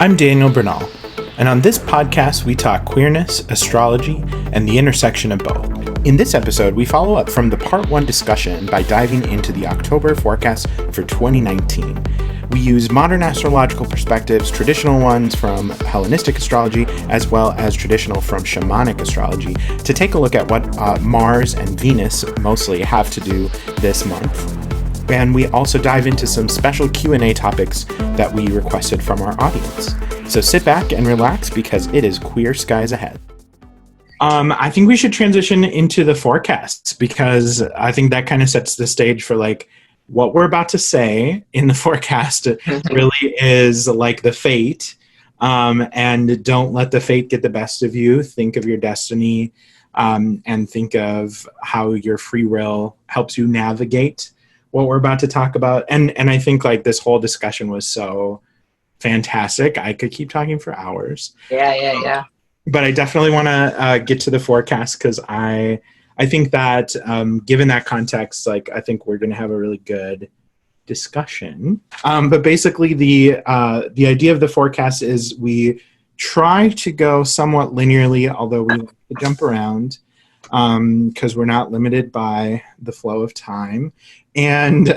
I'm Daniel Bernal, and on this podcast we talk queerness, astrology, and the intersection of both. In this episode, we follow up from the Part 1 discussion by diving into the October forecast for 2019. We use modern astrological perspectives, traditional ones from Hellenistic astrology, as well as traditional from shamanic astrology, to take a look at what Mars and Venus mostly have to do this month. And we also dive into some special Q&A topics that we requested from our audience. So sit back and relax because it is queer skies ahead. I think we should transition into the forecasts because I think that kind of sets the stage for like what we're about to say in the forecast really is like the fate. And don't let the fate get the best of you. Think of your destiny and think of how your free will helps you navigate what we're about to talk about. And I think like this whole discussion was so fantastic. I could keep talking for hours. Yeah. But I definitely want to get to the forecast because I think that given that context, like I think we're going to have a really good discussion. But basically the idea of the forecast is we try to go somewhat linearly, although we like to jump around because we're not limited by the flow of time. And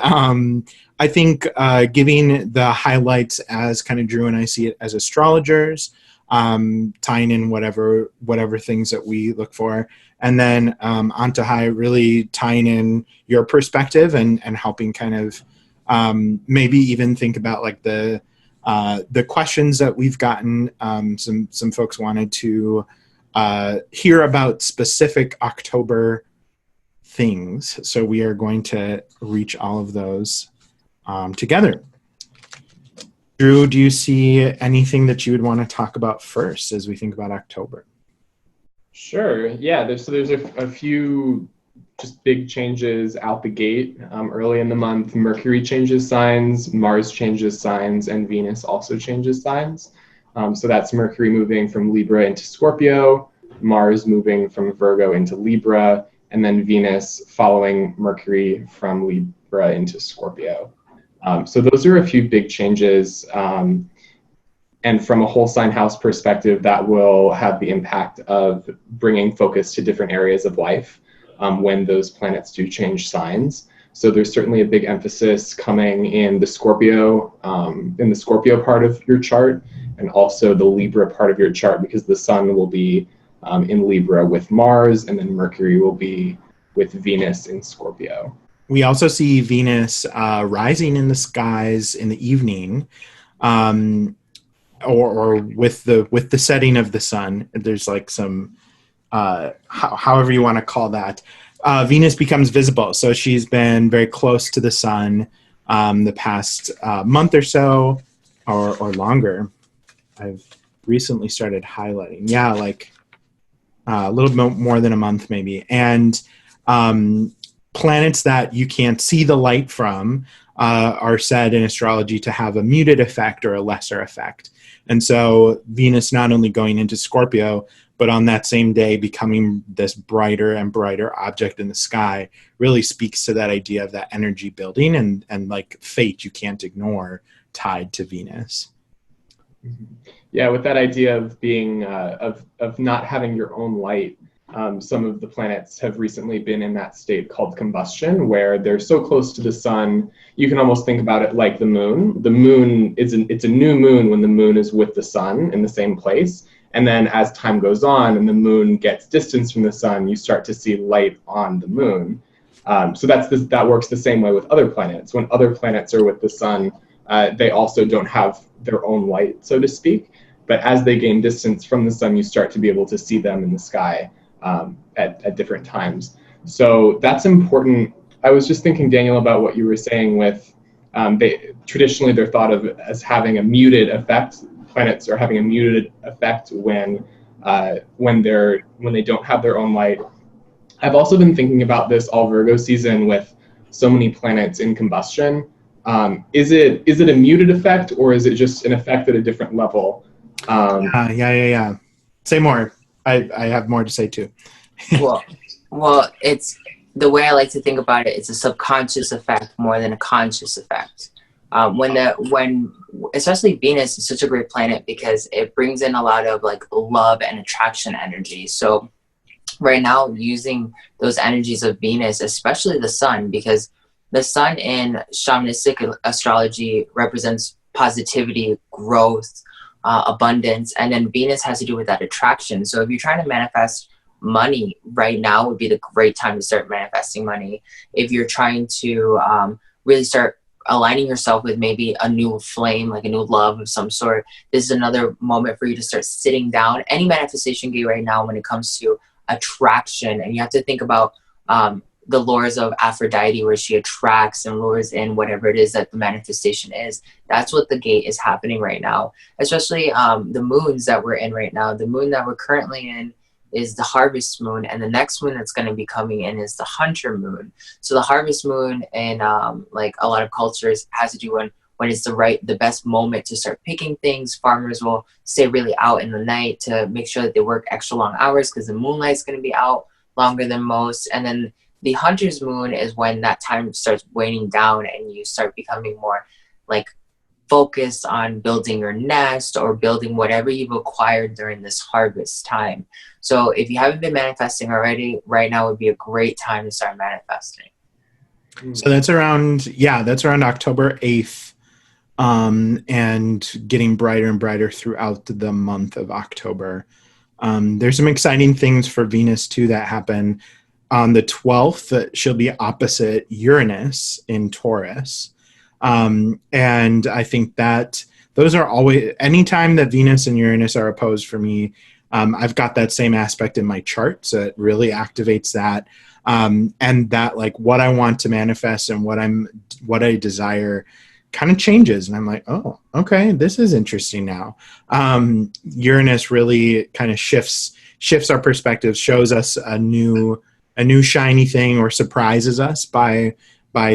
I think giving the highlights as kind of Drew and I see it as astrologers, tying in whatever things that we look for. And then Antojai really tying in your perspective and helping kind of maybe even think about like the questions that we've gotten. Some folks wanted to hear about specific October things. So we are going to reach all of those together. Drew, do you see anything that you would want to talk about first as we think about October? Sure. Yeah. There's a few just big changes out the gate. Early in the month, Mercury changes signs, Mars changes signs, and Venus also changes signs. So that's Mercury moving from Libra into Scorpio, Mars moving from Virgo into Libra, and then Venus following Mercury from Libra into Scorpio. So those are a few big changes. And from a whole sign house perspective, that will have the impact of bringing focus to different areas of life when those planets do change signs. So there's certainly a big emphasis coming in the Scorpio part of your chart, and also the Libra part of your chart, because the sun will be in Libra with Mars, and then Mercury will be with Venus in Scorpio. We also see Venus rising in the skies in the evening, or with the setting of the sun. There's like some, however you want to call that. Venus becomes visible, so she's been very close to the sun the past month or so, or longer. I've recently started highlighting. Yeah, like a little bit more than a month maybe. And planets that you can't see the light from are said in astrology to have a muted effect or a lesser effect. And so Venus not only going into Scorpio, but on that same day becoming this brighter and brighter object in the sky really speaks to that idea of that energy building and like fate you can't ignore tied to Venus. Yeah, with that idea of being of not having your own light, some of the planets have recently been in that state called combustion, where they're so close to the sun, you can almost think about it like the moon. The moon it's a new moon when the moon is with the sun in the same place. And then as time goes on and the moon gets distance from the sun, you start to see light on the moon. So that works the same way with other planets. When other planets are with the sun, they also don't have their own light, so to speak. But as they gain distance from the sun, you start to be able to see them in the sky at different times. So that's important. I was just thinking, Daniel, about what you were saying with traditionally they're thought of as having a muted effect. Planets are having a muted effect when they don't have their own light. I've also been thinking about this all Virgo season with so many planets in combustion. Is it a muted effect, or is it just an effect at a different level? Yeah. Say more. I have more to say too. Well, it's the way I like to think about it. It's a subconscious effect more than a conscious effect. When especially Venus is such a great planet because it brings in a lot of like love and attraction energy. So right now, using those energies of Venus, especially the sun, because the sun in shamanistic astrology represents positivity, growth, abundance, and then Venus has to do with that attraction. So if you're trying to manifest money right now, would be the great time to start manifesting money. If you're trying to really start aligning yourself with maybe a new flame, like a new love of some sort, this is another moment for you to start sitting down. Any manifestation gate right now when it comes to attraction, and you have to think about the laws of Aphrodite, where she attracts and lures in whatever it is that the manifestation is. That's what the gate is happening right now, especially the moons that we're in right now. The moon that we're currently in is the harvest moon, and the next moon that's going to be coming in is the hunter moon. So the harvest moon in like a lot of cultures has to do when it's the best moment to start picking things. Farmers will stay really out in the night to make sure that they work extra long hours because the moonlight's going to be out longer than most. And then the hunter's moon is when that time starts waning down and you start becoming more like focused on building your nest or building whatever you've acquired during this harvest time. So if you haven't been manifesting already, right now would be a great time to start manifesting. So that's around October 8th, and getting brighter and brighter throughout the month of October. There's some exciting things for Venus too that happen. On the 12th, she'll be opposite Uranus in Taurus. And I think that those are always, anytime that Venus and Uranus are opposed for me, I've got that same aspect in my chart. So it really activates that. And that like what I want to manifest and what I desire kind of changes. And I'm like, oh, okay, this is interesting now. Uranus really kind of shifts our perspective, shows us a new shiny thing, or surprises us by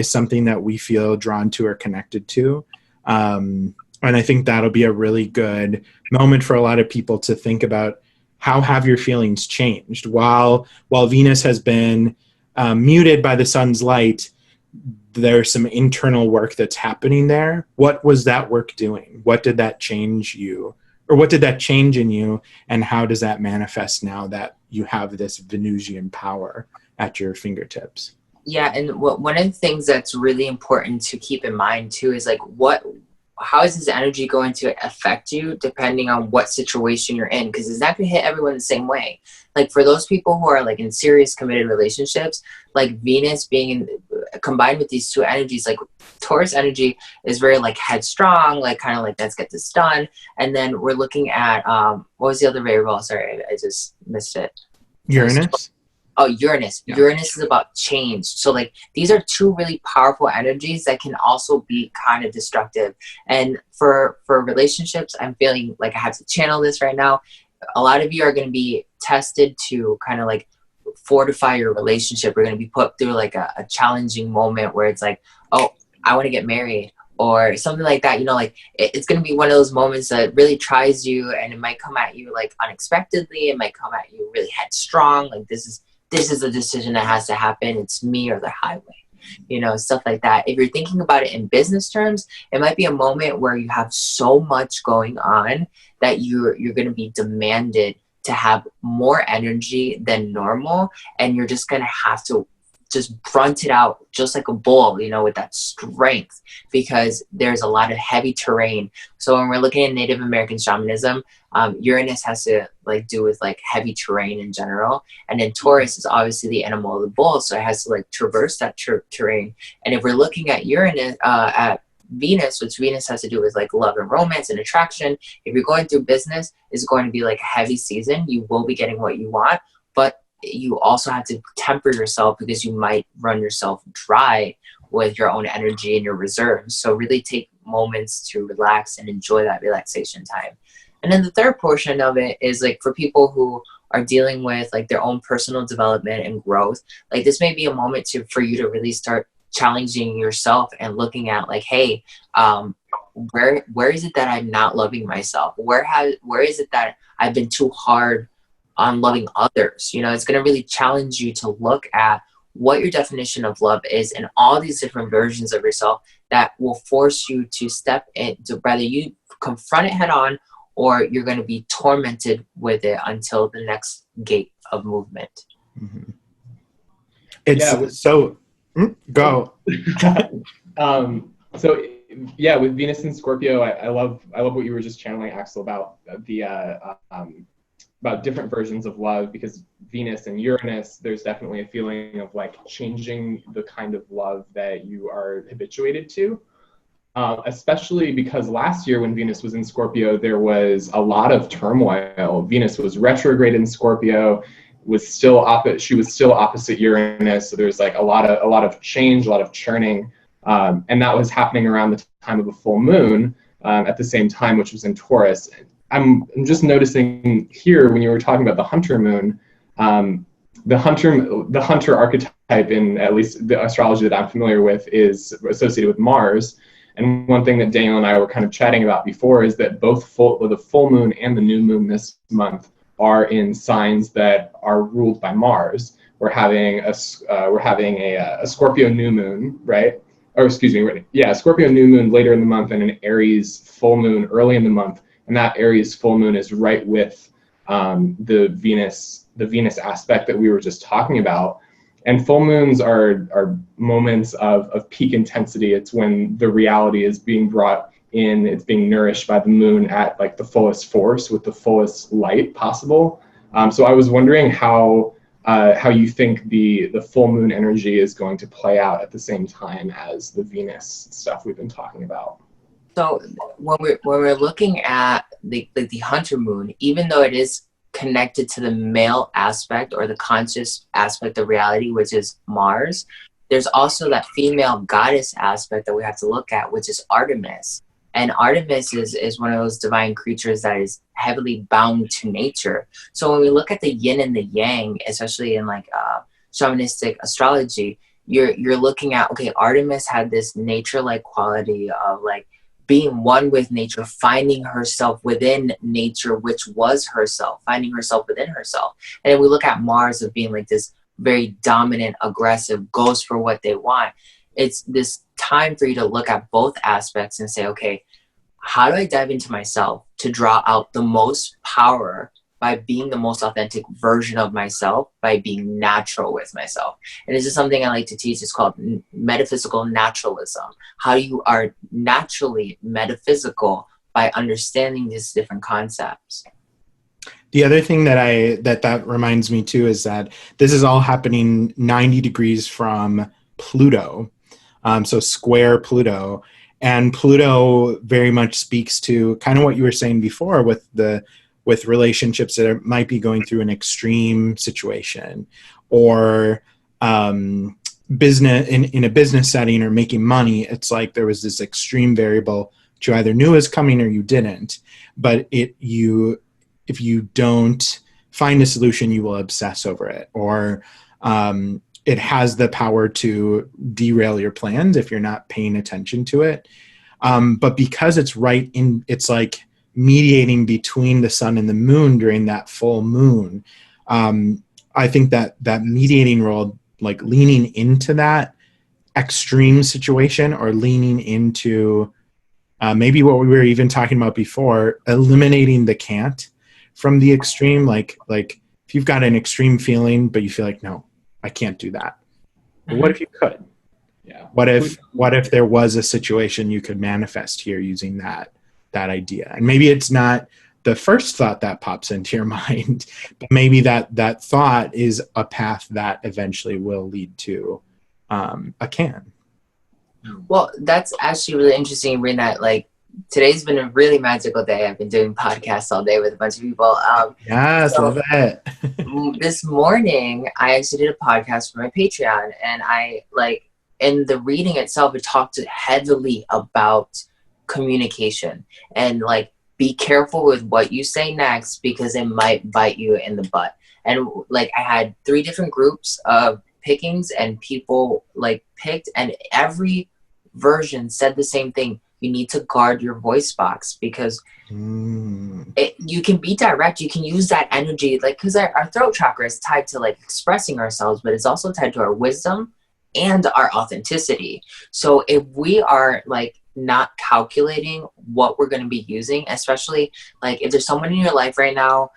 something that we feel drawn to or connected to. And I think that'll be a really good moment for a lot of people to think about, how have your feelings changed? While Venus has been muted by the sun's light, there's some internal work that's happening there. What was that work doing? What did that change you? Or what did that change in you? And how does that manifest now that you have this Venusian power at your fingertips? Yeah, and one of the things that's really important to keep in mind too is like how is this energy going to affect you depending on what situation you're in? Because it's not going to hit everyone the same way. Like for those people who are like in serious committed relationships, like Venus being combined with these two energies, like Taurus energy is very like headstrong, like kind of like let's get this done. And then we're looking at what was the other variable? Sorry, I just missed it. Uranus. Oh, Uranus. Yeah. Uranus is about change. So like these are two really powerful energies that can also be kind of destructive. And for relationships, I'm feeling like I have to channel this right now. A lot of you are going to be tested to kind of like fortify your relationship. We're going to be put through like a challenging moment where it's like, oh, I want to get married or something like that. You know, like it's going to be one of those moments that really tries you, and it might come at you like unexpectedly. It might come at you really headstrong. Like this is a decision that has to happen. It's me or the highway, you know, stuff like that. If you're thinking about it in business terms, it might be a moment where you have so much going on that you're going to be demanded to have more energy than normal. And you're just going to have to just brunt it out just like a bull, you know, with that strength, because there's a lot of heavy terrain. So when we're looking at Native American shamanism, Uranus has to like do with like heavy terrain in general. And then Taurus is obviously the animal of the bull. So it has to like traverse that terrain. And if we're looking at Uranus, at Venus, which Venus has to do with like love and romance and attraction, if you're going through business, it's going to be like a heavy season. You will be getting what you want, but you also have to temper yourself because you might run yourself dry with your own energy and your reserves. So really take moments to relax and enjoy that relaxation time. And then the third portion of it is like for people who are dealing with like their own personal development and growth, like this may be a moment for you to really start challenging yourself and looking at like, hey, where is it that I'm not loving myself? Where is it that I've been too hard on loving others? You know, it's going to really challenge you to look at what your definition of love is and all these different versions of yourself that will force you to step into, whether you confront it head on or you're going to be tormented with it until the next gate of movement. Mm-hmm. It's so go. So yeah, with Venus and Scorpio, I love what you were just channeling, Axel, about about different versions of love, because Venus and Uranus, there's definitely a feeling of like changing the kind of love that you are habituated to. Especially because last year when Venus was in Scorpio, there was a lot of turmoil. Venus was retrograde in Scorpio, she was still opposite Uranus. So there's like a lot of change, a lot of churning. And that was happening around the time of the full moon at the same time, which was in Taurus. I'm just noticing here when you were talking about the hunter moon, the hunter archetype in at least the astrology that I'm familiar with is associated with Mars. And one thing that Daniel and I were kind of chatting about before is that both the full moon and the new moon this month are in signs that are ruled by Mars. We're having a Scorpio new moon, right? Or excuse me, yeah, Scorpio new moon later in the month and an Aries full moon early in the month. And that Aries full moon is right with the Venus aspect that we were just talking about. And full moons are moments of peak intensity. It's when the reality is being brought in, it's being nourished by the moon at like the fullest force with the fullest light possible. So I was wondering how you think the full moon energy is going to play out at the same time as the Venus stuff we've been talking about. So when we're looking at the hunter moon, even though it is connected to the male aspect or the conscious aspect of reality, which is Mars, there's also that female goddess aspect that we have to look at, which is Artemis. And Artemis is one of those divine creatures that is heavily bound to nature. So when we look at the yin and the yang, especially in like shamanistic astrology, you're looking at, okay, Artemis had this nature-like quality of like being one with nature, finding herself within nature, which was herself, finding herself within herself. And then we look at Mars of being like this very dominant, aggressive, goes for what they want. It's this time for you to look at both aspects and say, okay, how do I dive into myself to draw out the most power by being the most authentic version of myself, by being natural with myself? And this is something I like to teach. It's called metaphysical naturalism. How you are naturally metaphysical by understanding these different concepts. The other thing that reminds me too is that this is all happening 90 degrees from Pluto. So square Pluto. And Pluto very much speaks to kind of what you were saying before with relationships that might be going through an extreme situation, or business in a business setting, or making money. It's like there was this extreme variable that you either knew was coming or you didn't. But if you don't find a solution, you will obsess over it, or it has the power to derail your plans if you're not paying attention to it. But because it's it's like mediating between the sun and the moon during that full moon. I think that mediating role, like leaning into that extreme situation, or leaning into maybe what we were even talking about before, eliminating the can't from the extreme. Like if you've got an extreme feeling, but you feel like, no, I can't do that. But what if you could? Yeah. What if there was a situation you could manifest here using that idea? And maybe it's not the first thought that pops into your mind, but maybe that thought is a path that eventually will lead to a can. Well, that's actually really interesting, reading that. Like, today's been a really magical day. I've been doing podcasts all day with a bunch of people. Yes, love it. This morning, I actually did a podcast for my Patreon, and in the reading itself, it talked heavily about communication and like, be careful with what you say next because it might bite you in the butt. And like, I had 3 different groups of pickings, and people like picked, and every version said the same thing. You need to guard your voice box because you can be direct. You can use that energy, like, because our throat chakra is tied to like expressing ourselves, but it's also tied to our wisdom and our authenticity. So if we are like not calculating what we're going to be using, especially like if there's someone in your life right now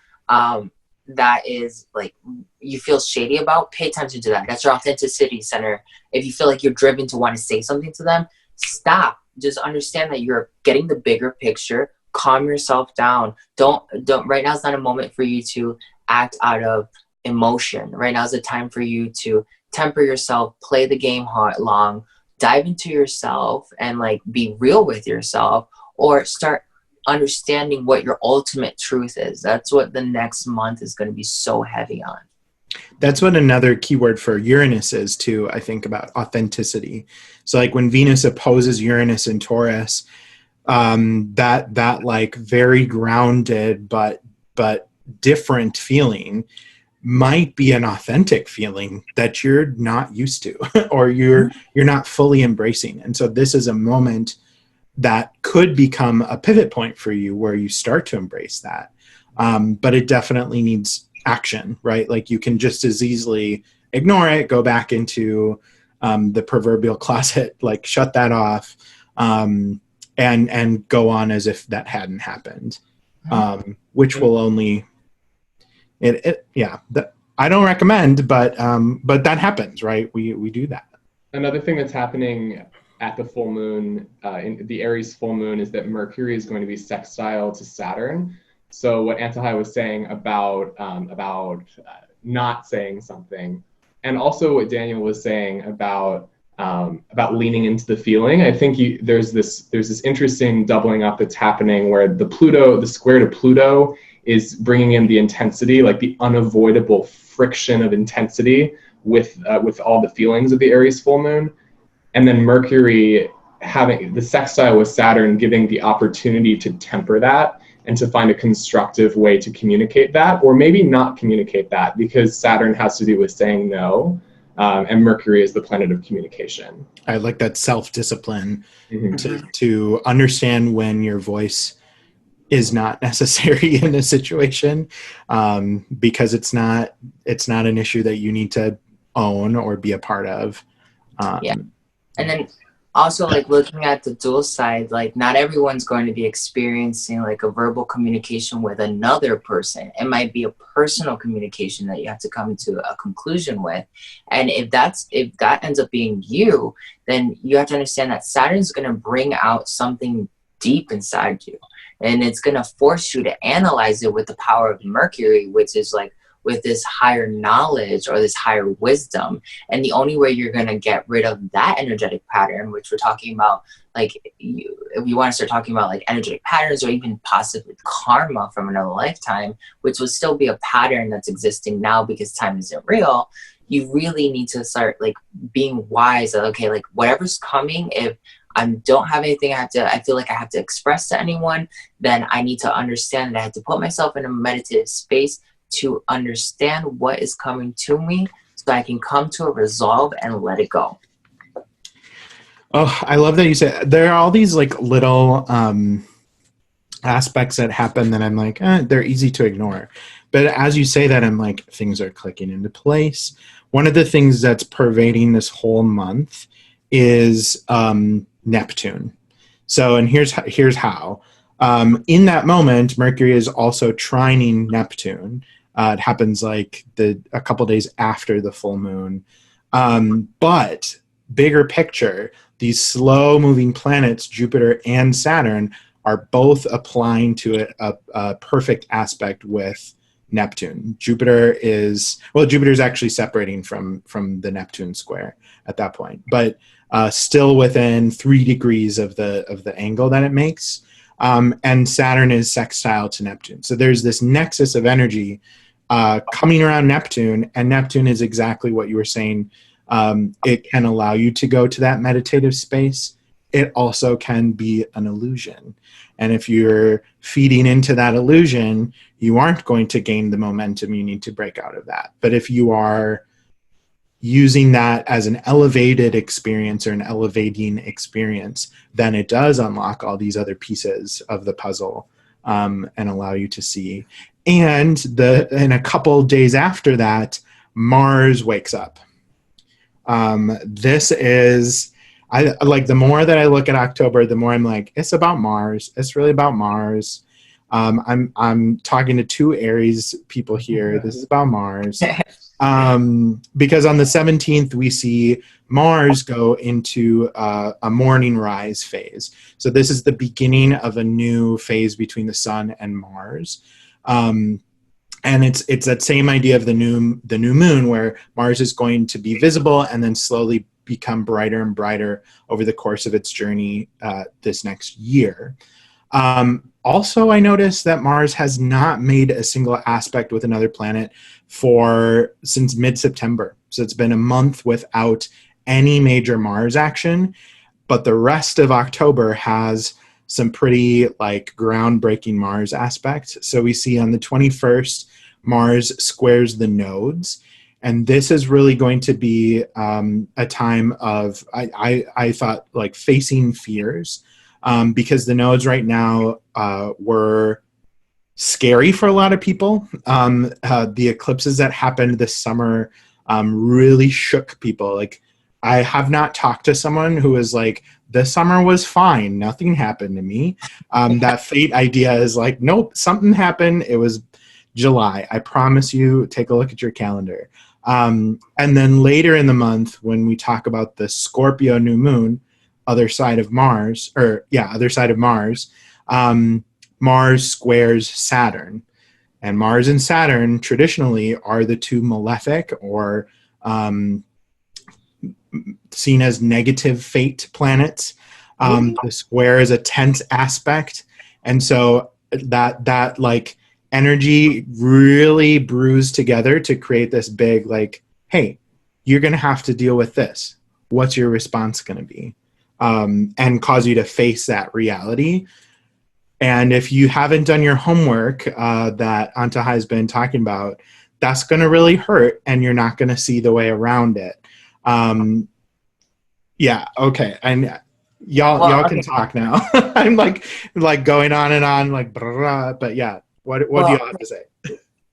that is like you feel shady about, pay attention to that. That's your authenticity center. If you feel like you're driven to want to say something to them, stop. Just understand that you're getting the bigger picture. Calm yourself down. Don't right now is not a moment for you to act out of emotion. Right now is a time for you to temper yourself, play the game hard long, dive into yourself and like be real with yourself, or start understanding what your ultimate truth is. That's what the next month is going to be so heavy on. That's what another keyword for Uranus is too, I think, about authenticity. So like when Venus opposes Uranus in Taurus, that like very grounded but different feeling might be an authentic feeling that you're not used to or you're not fully embracing. And so this is a moment that could become a pivot point for you where you start to embrace that. But it definitely needs action, right? Like you can just as easily ignore it, go back into the proverbial closet, like shut that off, and go on as if that hadn't happened, which will only I don't recommend, but that happens, right? We do that. Another thing that's happening at the full moon, in the Aries full moon, is that Mercury is going to be sextile to Saturn. So what Antojai was saying about not saying something, and also what Daniel was saying about leaning into the feeling. I think there's this interesting doubling up that's happening where the square to Pluto is bringing in the intensity, like the unavoidable friction of intensity with all the feelings of the Aries full moon. And then Mercury having the sextile with Saturn, giving the opportunity to temper that and to find a constructive way to communicate that, or maybe not communicate that, because Saturn has to do with saying no, and Mercury is the planet of communication. I like that self-discipline to understand when your voice is not necessary in a situation, because it's not an issue that you need to own or be a part of. And then also like looking at the dual side, like not everyone's going to be experiencing like a verbal communication with another person. It might be a personal communication that you have to come to a conclusion with. And if that ends up being you, then you have to understand that Saturn's going to bring out something deep inside you. And it's going to force you to analyze it with the power of Mercury, which is like with this higher knowledge or this higher wisdom. And the only way you're going to get rid of that energetic pattern, which we're talking about, like if you want to start talking about like energetic patterns or even possibly karma from another lifetime, which would still be a pattern that's existing now because time isn't real, you really need to start like being wise that, okay, like whatever's coming, if I don't have anything I feel like I have to express to anyone, then I need to understand that I have to put myself in a meditative space to understand what is coming to me so I can come to a resolve and let it go. Oh, I love that you said there are all these like little aspects that happen that I'm like, they're easy to ignore. But as you say that, I'm like, things are clicking into place. One of the things that's pervading this whole month is Neptune. So, and here's how. In that moment, Mercury is also trining Neptune. It happens like a couple days after the full moon. But bigger picture, these slow-moving planets, Jupiter and Saturn, are both applying to a perfect aspect with Neptune. Jupiter is actually separating from the Neptune square at that point, but still within 3 degrees of the angle that it makes. And Saturn is sextile to Neptune. So there's this nexus of energy coming around Neptune, and Neptune is exactly what you were saying. It can allow you to go to that meditative space. It also can be an illusion. And if you're feeding into that illusion, you aren't going to gain the momentum you need to break out of that. But if you are using that as an elevated experience or an elevating experience, then it does unlock all these other pieces of the puzzle and allow you to see. And in a couple days after that, Mars wakes up. This is, I like, the more that I look at October, the more I'm like, it's about Mars. It's really about Mars. I'm talking to two Aries people here. This is about Mars. Because on the 17th, we see Mars go into a morning rise phase. So this is the beginning of a new phase between the sun and Mars. And it's that same idea of the new moon, where Mars is going to be visible and then slowly become brighter and brighter over the course of its journey this next year. Also, I noticed that Mars has not made a single aspect with another planet since mid-September. So it's been a month without any major Mars action, but the rest of October has some pretty like groundbreaking Mars aspects. So we see on the 21st, Mars squares the nodes. And this is really going to be a time of, I thought, like facing fears. Because the nodes right now were scary for a lot of people. The eclipses that happened this summer really shook people. Like, I have not talked to someone who was like, the summer was fine, nothing happened to me. That fate idea is like, nope, something happened. It was July. I promise you, take a look at your calendar. And then later in the month, when we talk about the Scorpio new moon, other side of Mars, Mars squares Saturn. And Mars and Saturn traditionally are the two malefic, or seen as negative fate planets. The square is a tense aspect. And so that like energy really brews together to create this big, like, hey, you're going to have to deal with this. What's your response going to be? And cause you to face that reality. And if you haven't done your homework that Antojai has been talking about, that's going to really hurt, and you're not going to see the way around it. Yeah, okay. And y'all can talk now. I'm like going on and on, like, blah, but yeah, what do y'all have to say?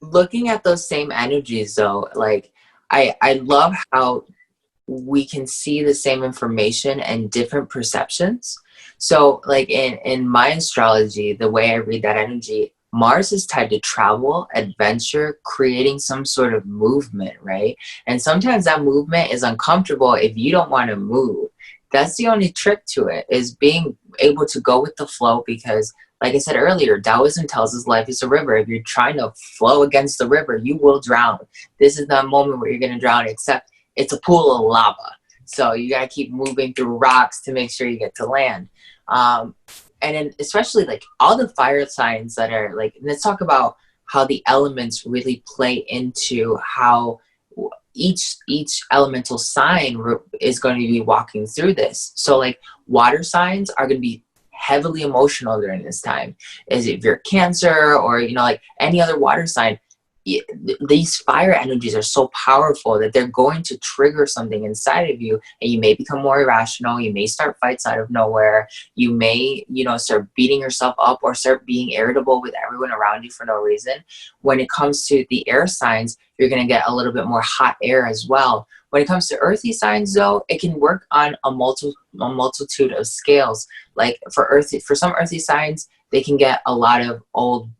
Looking at those same energies, though, like, I love how we can see the same information and different perceptions. So like in my astrology, the way I read that energy, Mars is tied to travel, adventure, creating some sort of movement, right? And sometimes that movement is uncomfortable if you don't want to move. That's the only trick to it, is being able to go with the flow, because like I said earlier, Taoism tells us life is a river. If you're trying to flow against the river, you will drown. This is not a moment where you're going to drown, except it's a pool of lava. So you got to keep moving through rocks to make sure you get to land. And then especially like all the fire signs that are like, let's talk about how the elements really play into how each elemental sign is going to be walking through this. So like water signs are going to be heavily emotional during this time. As if you're Cancer or, you know, like any other water sign, these fire energies are so powerful that they're going to trigger something inside of you, and you may become more irrational. You may start fights out of nowhere. You may, you know, start beating yourself up or start being irritable with everyone around you for no reason. When it comes to the air signs, you're going to get a little bit more hot air as well. When it comes to earthy signs, though, it can work on a multitude of scales. Like for some earthy signs, they can get a lot of old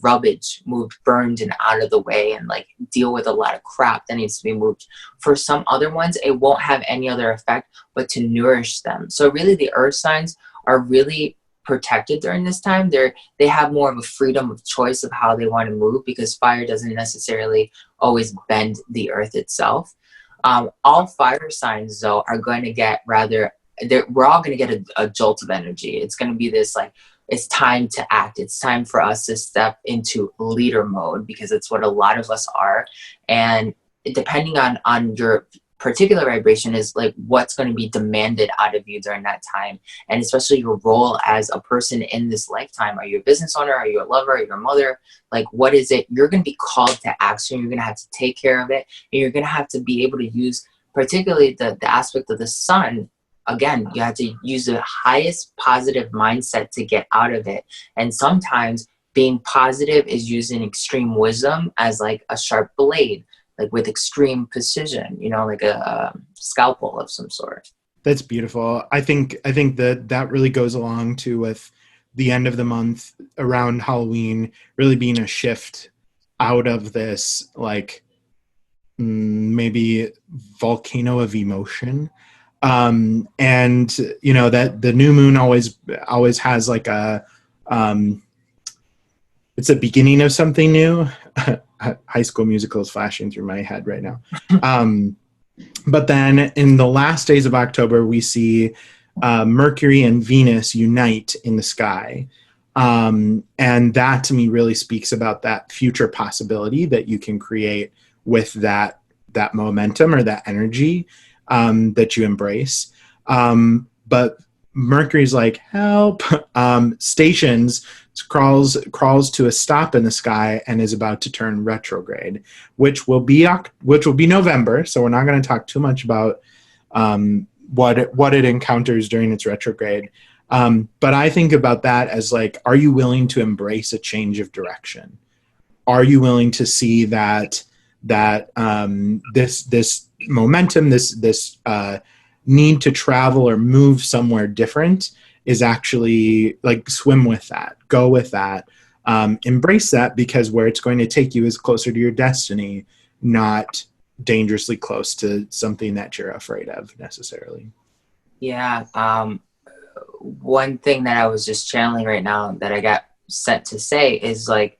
rubbish moved, burned, and out of the way, and like deal with a lot of crap that needs to be moved. For some other ones, it won't have any other effect but to nourish them. So really, the earth signs are really protected during this time. They have more of a freedom of choice of how they want to move, because fire doesn't necessarily always bend the earth itself. All fire signs, though, are going to get we're all going to get a jolt of energy. It's going to be this like, it's time to act. It's time for us to step into leader mode, because it's what a lot of us are. And depending on your particular vibration is like what's going to be demanded out of you during that time. And especially your role as a person in this lifetime. Are you a business owner? Are you a lover? Are you a mother? Like, what is it? You're going to be called to action. You're going to have to take care of it. And you're going to have to be able to use particularly the aspect of the sun. Again, you have to use the highest positive mindset to get out of it. And sometimes being positive is using extreme wisdom as like a sharp blade. like with extreme precision, you know, like a scalpel of some sort. That's beautiful. I think that really goes along too with the end of the month around Halloween really being a shift out of this like maybe volcano of emotion. And you know that the new moon always has like a it's a beginning of something new. High School Musical is flashing through my head right now. But then in the last days of October, we see Mercury and Venus unite in the sky. And that to me really speaks about that future possibility that you can create with that momentum or that energy that you embrace. But Mercury's like, help, stations, crawls to a stop in the sky and is about to turn retrograde, which will be November. So we're not going to talk too much about what it encounters during its retrograde. But I think about that as like, are you willing to embrace a change of direction? Are you willing to see that this momentum, this need to travel or move somewhere different is actually like swim with that, go with that, embrace that, because where it's going to take you is closer to your destiny, not dangerously close to something that you're afraid of necessarily. Yeah. One thing that I was just channeling right now that I got sent to say is like,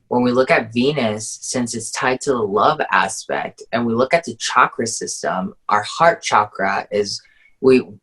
when we look at Venus, since it's tied to the love aspect, and we look at the chakra system, our heart chakra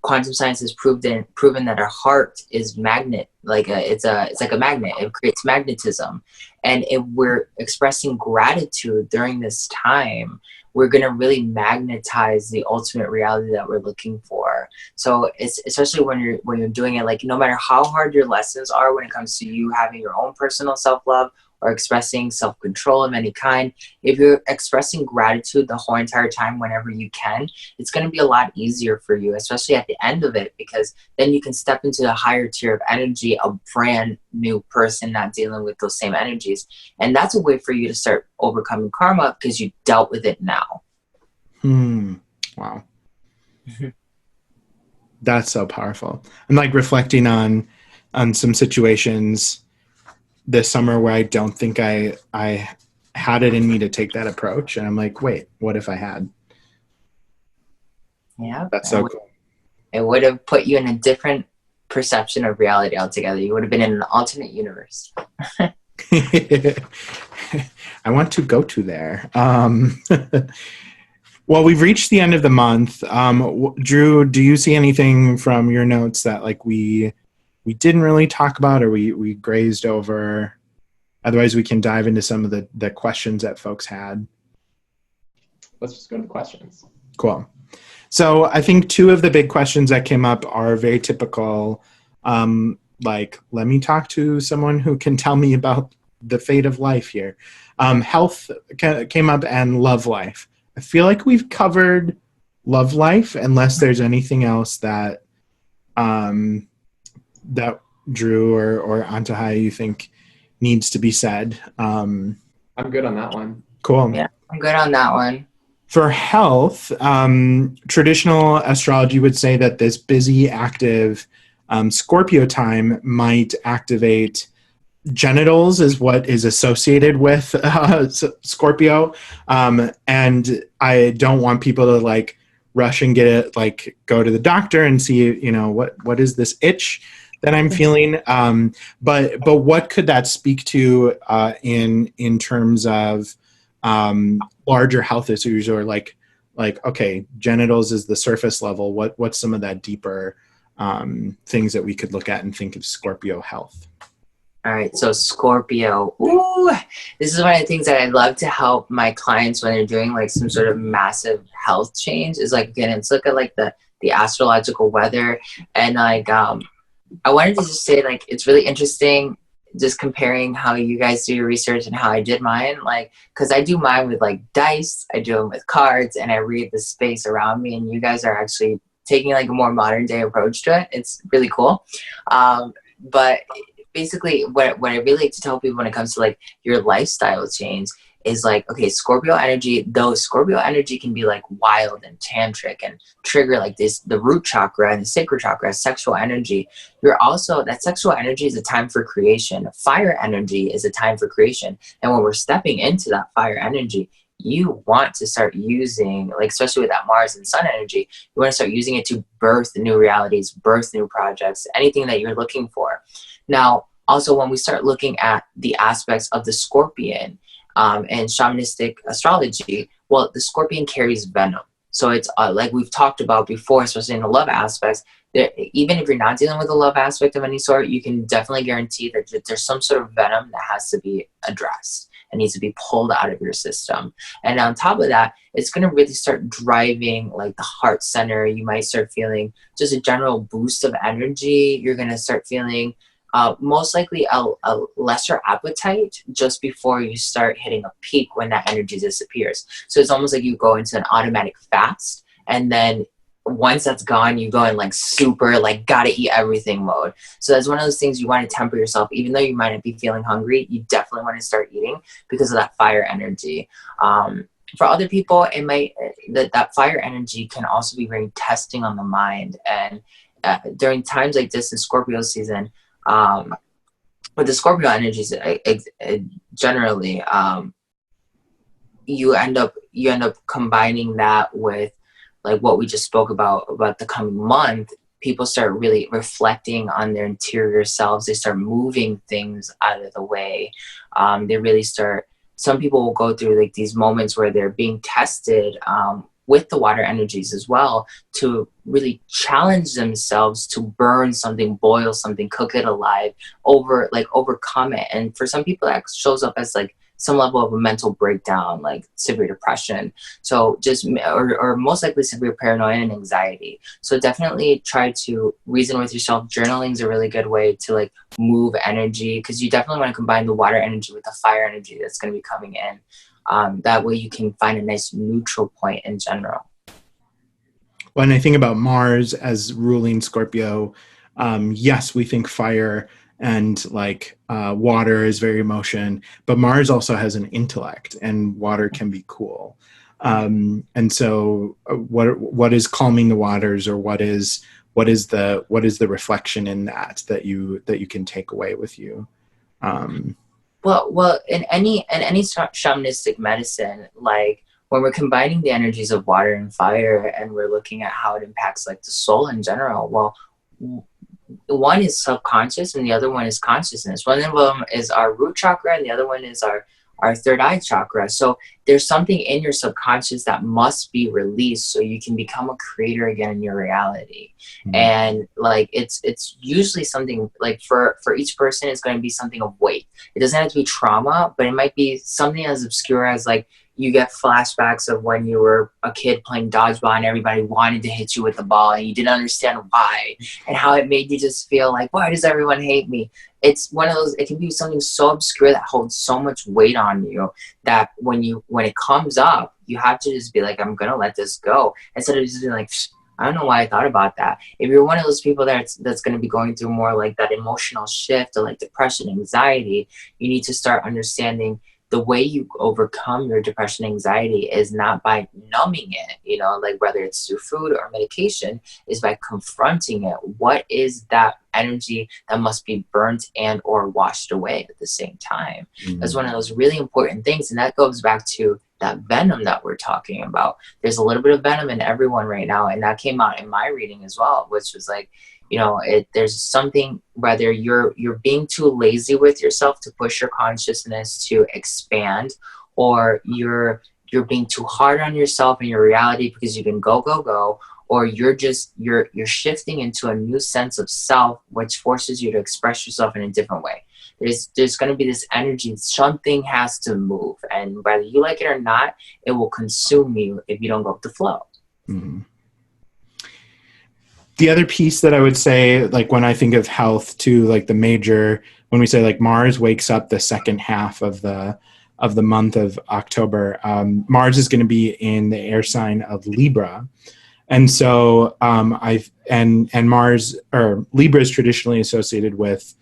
quantum science has proven that our heart is magnet, it's like a magnet. It creates magnetism. And if we're expressing gratitude during this time, we're going to really magnetize the ultimate reality that we're looking for. So it's especially when you're doing it, like no matter how hard your lessons are when it comes to you having your own personal self-love or expressing self-control of any kind, if you're expressing gratitude the whole entire time whenever you can, it's going to be a lot easier for you, especially at the end of it, because then you can step into a higher tier of energy, a brand new person not dealing with those same energies. And that's a way for you to start overcoming karma because you dealt with it now. Wow. That's so powerful. I'm like reflecting on some situations this summer where I don't think I had it in me to take that approach. And I'm like, wait, what if I had? Yeah. That's so cool. It would have put you in a different perception of reality altogether. You would have been in an alternate universe. I want to go to there. Well, we've reached the end of the month. Drew, do you see anything from your notes that like we didn't really talk about or we grazed over? Otherwise, we can dive into some of the questions that folks had. Let's just go to the questions. Cool. So I think two of the big questions that came up are very typical. Like, let me talk to someone who can tell me about the fate of life here. Health came up and love life. I feel like we've covered love life unless there's anything else that that Drew or Antojai you think needs to be said. I'm good on that one. Cool. Yeah, I'm good on that one. For health, traditional astrology would say that this busy, active Scorpio time might activate genitals is what is associated with Scorpio. And I don't want people to like rush and get it, like go to the doctor and see, you know, what is this itch that I'm feeling. But what could that speak to in terms of larger health issues, or like, okay, genitals is the surface level. What's some of that deeper things that we could look at and think of Scorpio health? All right, so Scorpio. Ooh, this is one of the things that I love to help my clients when they're doing like some sort of massive health change. Is like, again, let's look at like the astrological weather, and like I wanted to just say like it's really interesting just comparing how you guys do your research and how I did mine. Like, because I do mine with like dice, I do them with cards, and I read the space around me, and you guys are actually taking like a more modern day approach to it. It's really cool. But basically what I really like to tell people when it comes to like your lifestyle change is like, okay, Scorpio energy, though Scorpio energy can be like wild and tantric and trigger like this, the root chakra and the sacral chakra, sexual energy. That sexual energy is a time for creation. Fire energy is a time for creation. And when we're stepping into that fire energy, you want to start using, like, especially with that Mars and Sun energy, you want to start using it to birth new realities, birth new projects, anything that you're looking for. Now, also, when we start looking at the aspects of the Scorpion and shamanistic astrology, well, the Scorpion carries venom. So it's like we've talked about before, especially in the love aspects, that even if you're not dealing with a love aspect of any sort, you can definitely guarantee that there's some sort of venom that has to be addressed and needs to be pulled out of your system. And on top of that, it's going to really start driving like the heart center. You might start feeling just a general boost of energy. You're going to start feeling most likely a lesser appetite just before you start hitting a peak when that energy disappears. So it's almost like you go into an automatic fast, and then once that's gone, you go in like super like gotta eat everything mode. So that's one of those things you want to temper yourself. Even though you might not be feeling hungry, you definitely want to start eating because of that fire energy. For other people, it might that fire energy can also be very testing on the mind. And during times like this in Scorpio season, with the Scorpio energies, generally, you end up combining that with like what we just spoke about the coming month. People start really reflecting on their interior selves. They start moving things out of the way. They really start. Some people will go through like these moments where they're being tested with the water energies as well, to really challenge themselves to burn something, boil something, cook it alive, overcome it. And for some people that shows up as like some level of a mental breakdown, like severe depression. So or most likely severe paranoia and anxiety. So definitely try to reason with yourself. Journaling is a really good way to like move energy, because you definitely want to combine the water energy with the fire energy that's going to be coming in. That way you can find a nice neutral point in general. When I think about Mars as ruling Scorpio, yes, we think fire and like water is very emotion, but Mars also has an intellect, and water can be cool. And so what is calming the waters, or what is the reflection in that you can take away with you? Well, in any shamanistic medicine, like when we're combining the energies of water and fire, and we're looking at how it impacts like the soul in general, well, one is subconscious and the other one is consciousness. One of them is our root chakra, and the other one is our third eye chakra. So there's something in your subconscious that must be released so you can become a creator again in your reality. Mm-hmm. And like it's usually something like for each person, it's going to be something of weight. It doesn't have to be trauma, but it might be something as obscure as like you get flashbacks of when you were a kid playing dodgeball and everybody wanted to hit you with the ball and you didn't understand why, and how it made you just feel like, why does everyone hate me? It's one of those, it can be something so obscure that holds so much weight on you that when it comes up, you have to just be like, I'm going to let this go. Instead of just being like, I don't know why I thought about that. If you're one of those people that's going to be going through more like that emotional shift or like depression, anxiety, you need to start understanding the way you overcome your depression, anxiety is not by numbing it, like whether it's through food or medication, is by confronting it. What is that energy that must be burnt and or washed away at the same time? Mm-hmm. That's one of those really important things. And that goes back to that venom that we're talking about. There's a little bit of venom in everyone right now. And that came out in my reading as well, which was like, there's something, whether you're being too lazy with yourself to push your consciousness to expand, or you're being too hard on yourself and your reality because you can go, or you're shifting into a new sense of self, which forces you to express yourself in a different way. There's going to be this energy, something has to move, and whether you like it or not, it will consume you if you don't go with the flow. Mm-hmm. The other piece that I would say, like when I think of health too, like the major, when we say like Mars wakes up the second half of the month of October, Mars is going to be in the air sign of Libra. And so Mars, or Libra, is traditionally associated with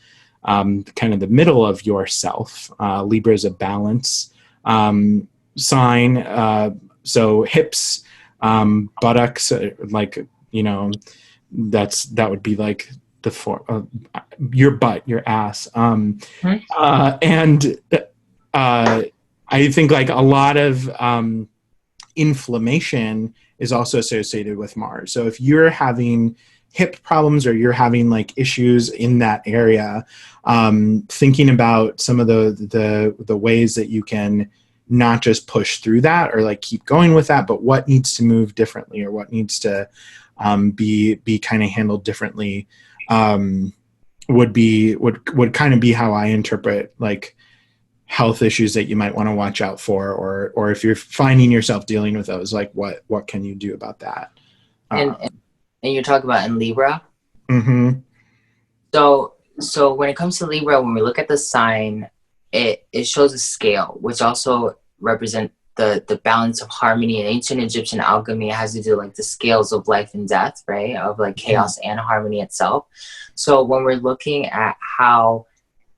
kind of the middle of yourself. Libra is a balance. sign. So hips, buttocks, like, that would be like your butt, your ass. And I think like a lot of inflammation is also associated with Mars. So if you're having hip problems or you're having like issues in that area, thinking about some of the ways that you can not just push through that or like keep going with that, but what needs to move differently or what needs to be kind of handled differently, would kind of be how I interpret like health issues that you might want to watch out for, or if you're finding yourself dealing with those, like what can you do about that? And you're talking about in Libra. Mm-hmm. So when it comes to Libra, when we look at the sign, it shows a scale, which also represent the balance of harmony. In ancient Egyptian alchemy, it has to do like the scales of life and death, right? Of like chaos and harmony itself. So when we're looking at how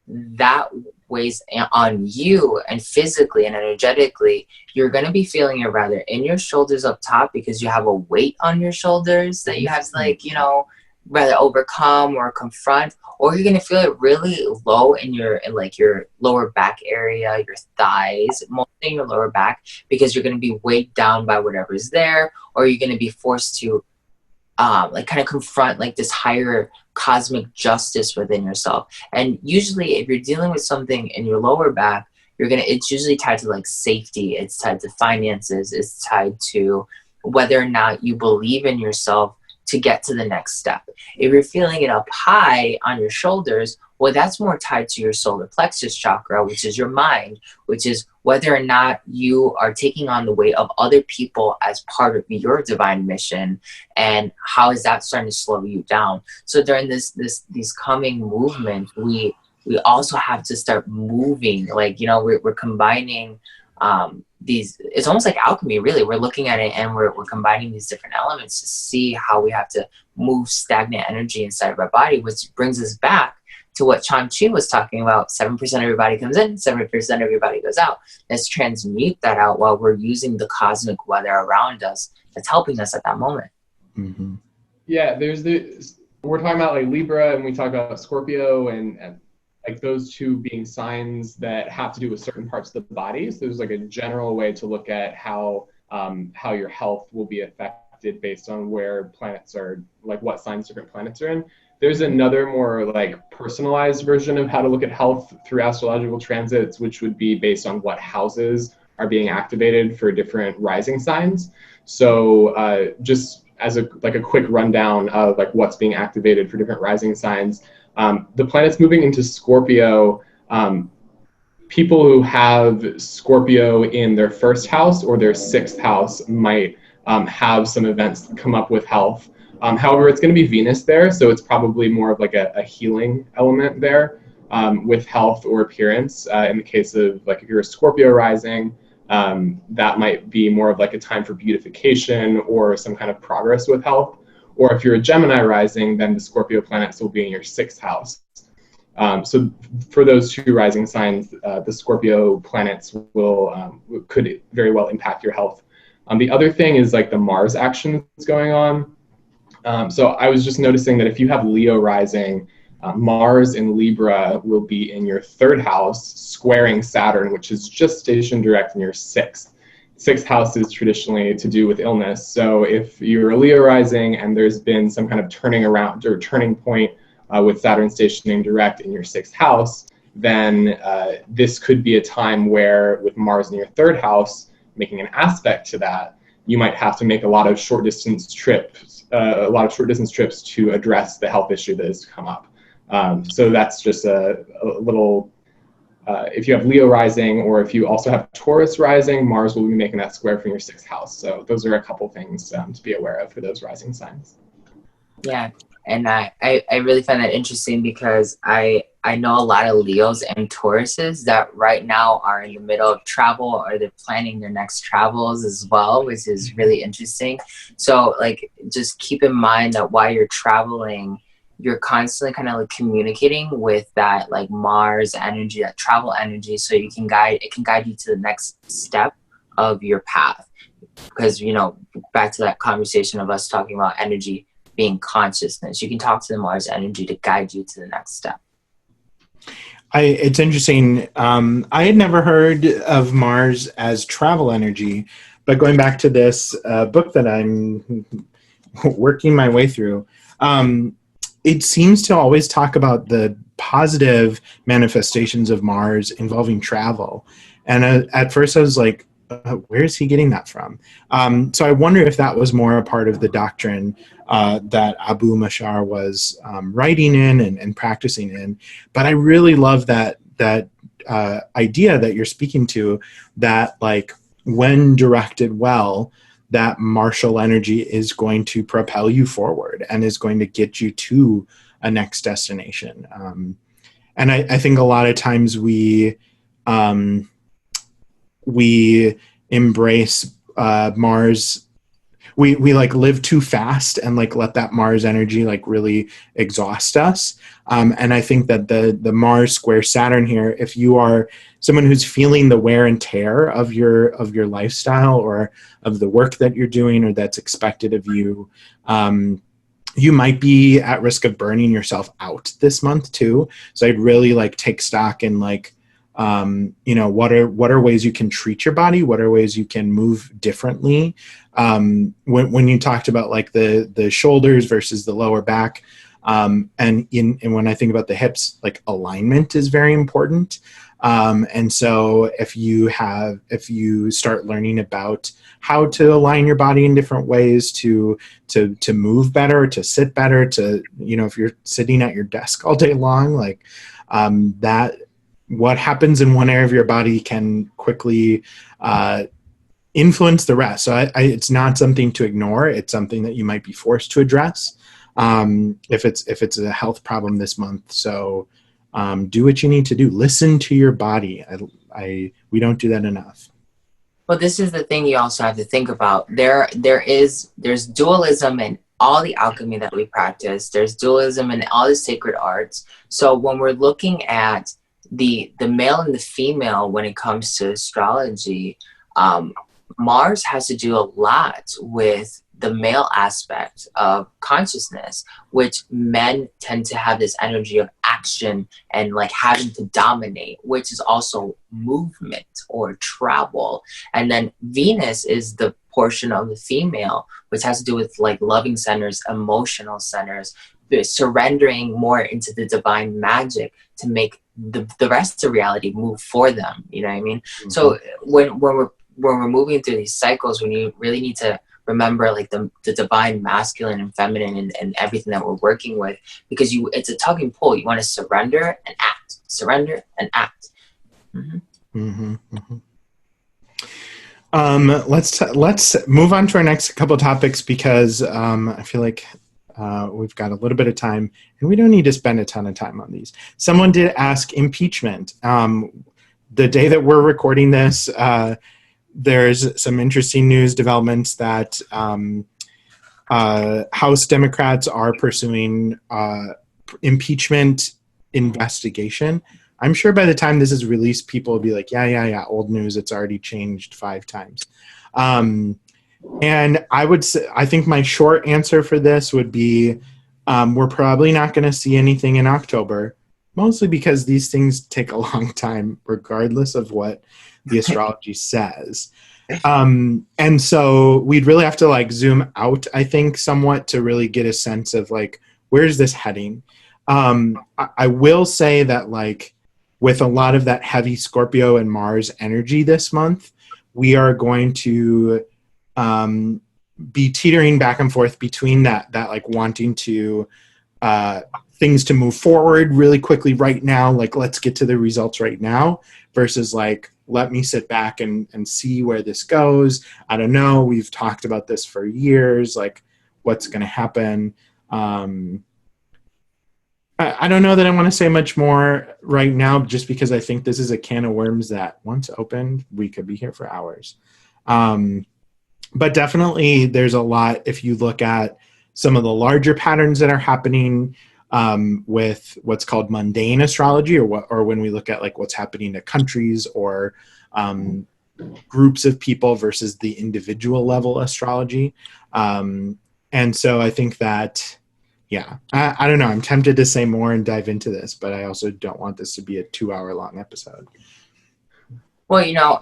that weighs on you and physically and energetically, you're going to be feeling it rather in your shoulders up top, because you have a weight on your shoulders that you have to like, rather overcome or confront, or you're going to feel it really low in your lower back area, your thighs, mostly in your lower back, because you're going to be weighed down by whatever's there, or you're going to be forced to like kind of confront like this higher cosmic justice within yourself. And usually if you're dealing with something in your lower back, it's usually tied to like safety, it's tied to finances, it's tied to whether or not you believe in yourself to get to the next step. If you're feeling it up high on your shoulders, well, that's more tied to your solar plexus chakra, which is your mind, which is whether or not you are taking on the weight of other people as part of your divine mission, and how is that starting to slow you down. So during these coming movements, we also have to start moving. Like, we're combining these, it's almost like alchemy, really. We're looking at it and we're combining these different elements to see how we have to move stagnant energy inside of our body, which brings us back to what Chan-Chi was talking about. 7% of your body comes in, 7% of your body goes out. Let's transmute that out while we're using the cosmic weather around us that's helping us at that moment. Mm-hmm. Yeah, we're talking about like Libra, and we talk about Scorpio, and like those two being signs that have to do with certain parts of the body. So there's like a general way to look at how your health will be affected based on where planets are, like what signs different planets are in. There's another more like personalized version of how to look at health through astrological transits, which would be based on what houses are being activated for different rising signs. So just as a quick rundown of like what's being activated for different rising signs, the planets moving into Scorpio, people who have Scorpio in their first house or their sixth house might have some events come up with health. However, it's going to be Venus there, so it's probably more of like a healing element there with health or appearance. In the case of like if you're a Scorpio rising, that might be more of like a time for beautification or some kind of progress with health. Or if you're a Gemini rising, then the Scorpio planets will be in your sixth house. So for those two rising signs, the Scorpio planets could very well impact your health. The other thing is like the Mars action that's going on. So I was just noticing that if you have Leo rising, Mars in Libra will be in your third house, squaring Saturn, which is just stationed direct in your sixth. Sixth house is traditionally to do with illness. So if you're a Leo rising and there's been some kind of turning around or turning point with Saturn stationing direct in your sixth house, then this could be a time where with Mars in your third house, making an aspect to that, you might have to make a lot of short distance trips to address the health issue that has come up. So that's just a little, if you have Leo rising, or if you also have Taurus rising, Mars will be making that square from your sixth house. So those are a couple things to be aware of for those rising signs. Yeah, and I really find that interesting because I know a lot of Leos and Tauruses that right now are in the middle of travel, or they're planning their next travels as well, which is really interesting. So like, just keep in mind that while you're traveling, you're constantly kind of like communicating with that like Mars energy, that travel energy, so it can guide you to the next step of your path. Because, you know, back to that conversation of us talking about energy being consciousness, you can talk to the Mars energy to guide you to the next step. It's interesting. I had never heard of Mars as travel energy, but going back to this book that I'm working my way through, it seems to always talk about the positive manifestations of Mars involving travel. And at first I was like, where is he getting that from? So I wonder if that was more a part of the doctrine that Abu Mashar was writing in and practicing in. But I really love that idea that you're speaking to, that like when directed well, that martial energy is going to propel you forward and is going to get you to a next destination. And I think a lot of times we embrace Mars. We like live too fast and like let that Mars energy like really exhaust us. And I think that the Mars square Saturn here, if you are someone who's feeling the wear and tear of your lifestyle or of the work that you're doing or that's expected of you, you might be at risk of burning yourself out this month too. So I'd really like take stock in like, you know, what are ways you can treat your body? What are ways you can move differently? When you talked about like the shoulders versus the lower back, and when I think about the hips, like alignment is very important. And so if you start learning about how to align your body in different ways to move better, to sit better, to, you know, if you're sitting at your desk all day long, like, that what happens in one area of your body can quickly, influence the rest. So it's not something to ignore. It's something that you might be forced to address, if it's a health problem this month. So, do what you need to do. Listen to your body. We don't do that enough. Well, this is the thing you also have to think about. There's dualism in all the alchemy that we practice. There's dualism in all the sacred arts. So when we're looking at the male and the female when it comes to astrology, Mars has to do a lot with the male aspect of consciousness, which men tend to have this energy of action and like having to dominate, which is also movement or travel. And then Venus is the portion of the female, which has to do with like loving centers, emotional centers, surrendering more into the divine magic to make the rest of reality move for them. You know what I mean? Mm-hmm. So when we're moving through these cycles, when you really need to remember like the divine masculine and feminine and everything that we're working with, because it's a tug and pull. You want to surrender and act, surrender and act. Mm-hmm. Mm-hmm. Mm-hmm. Let's move on to our next couple of topics, because I feel like we've got a little bit of time and we don't need to spend a ton of time on these. Someone did ask impeachment. The day that we're recording this, there's some interesting news developments that House Democrats are pursuing impeachment investigation. I'm sure by the time this is released, people will be like, yeah, old news. It's already changed 5 times. And I think my short answer for this would be, we're probably not going to see anything in October, mostly because these things take a long time, regardless of what the astrology says. And so we'd really have to like zoom out, I think, somewhat to really get a sense of like, where's this heading? I will say that like with a lot of that heavy Scorpio and Mars energy this month, we are going to be teetering back and forth between that like wanting to things to move forward really quickly right now, like let's get to the results right now, versus like let me sit back and see where this goes. I don't know. We've talked about this for years, like what's going to happen. I don't know that I want to say much more right now, just because I think this is a can of worms that once opened, we could be here for hours. But definitely there's a lot, if you look at some of the larger patterns that are happening, with what's called mundane astrology, or when we look at like what's happening to countries or groups of people versus the individual level astrology. And so I think that, yeah, I don't know. I'm tempted to say more and dive into this, but I also don't want this to be a 2-hour long episode. Well,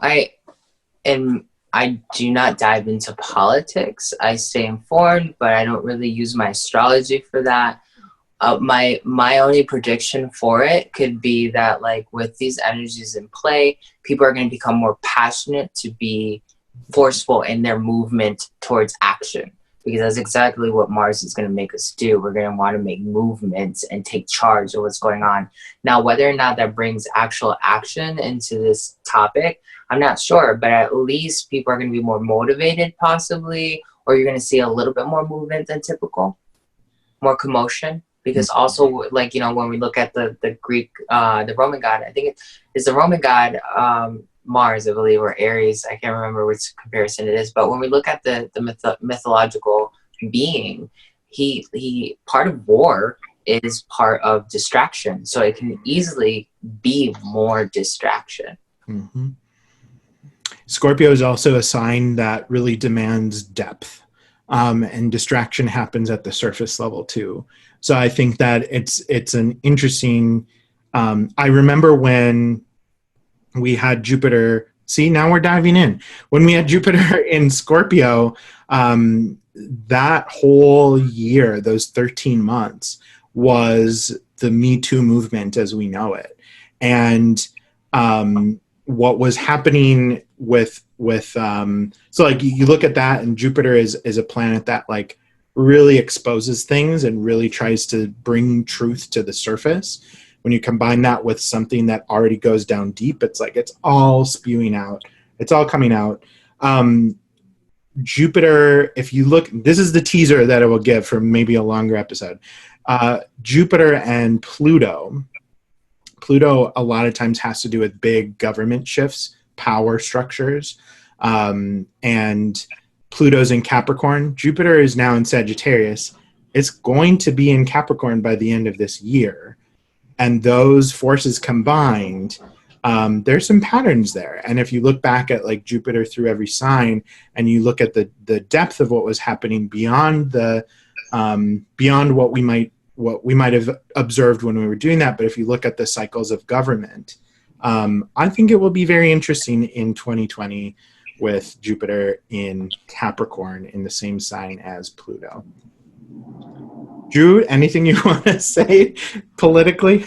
I do not dive into politics. I stay informed, but I don't really use my astrology for that. My only prediction for it could be that, like, with these energies in play, people are going to become more passionate to be forceful in their movement towards action, because that's exactly what Mars is going to make us do. We're going to want to make movements and take charge of what's going on. Now, whether or not that brings actual action into this topic, I'm not sure, but at least people are going to be more motivated, possibly, or you're going to see a little bit more movement than typical, more commotion. Because also, like, when we look at the Greek, the Roman god, I think it's the Roman god Mars, I believe, or Aries. I can't remember which comparison it is. But when we look at the mythological being, he part of war is part of distraction. So it can easily be more distraction. Mm-hmm. Scorpio is also a sign that really demands depth, and distraction happens at the surface level too. So I think that it's an interesting. I remember when we had Jupiter. See, now we're diving in. When we had Jupiter in Scorpio, that whole year, those 13 months, was the Me Too movement as we know it, and what was happening with so like you look at that, and Jupiter is a planet that like really exposes things and really tries to bring truth to the surface. When you combine that with something that already goes down deep, it's like it's all spewing out, it's all coming out. Jupiter, if you look, this is the teaser that I will give for maybe a longer episode. Jupiter and Pluto a lot of times has to do with big government shifts, power structures, and Pluto's in Capricorn. Jupiter is now in Sagittarius. It's going to be in Capricorn by the end of this year. And those forces combined, there's some patterns there. And if you look back at like Jupiter through every sign, and you look at the depth of what was happening beyond beyond what we might have observed when we were doing that. But if you look at the cycles of government, I think it will be very interesting in 2020 with Jupiter in Capricorn in the same sign as Pluto. Drew, anything you want to say politically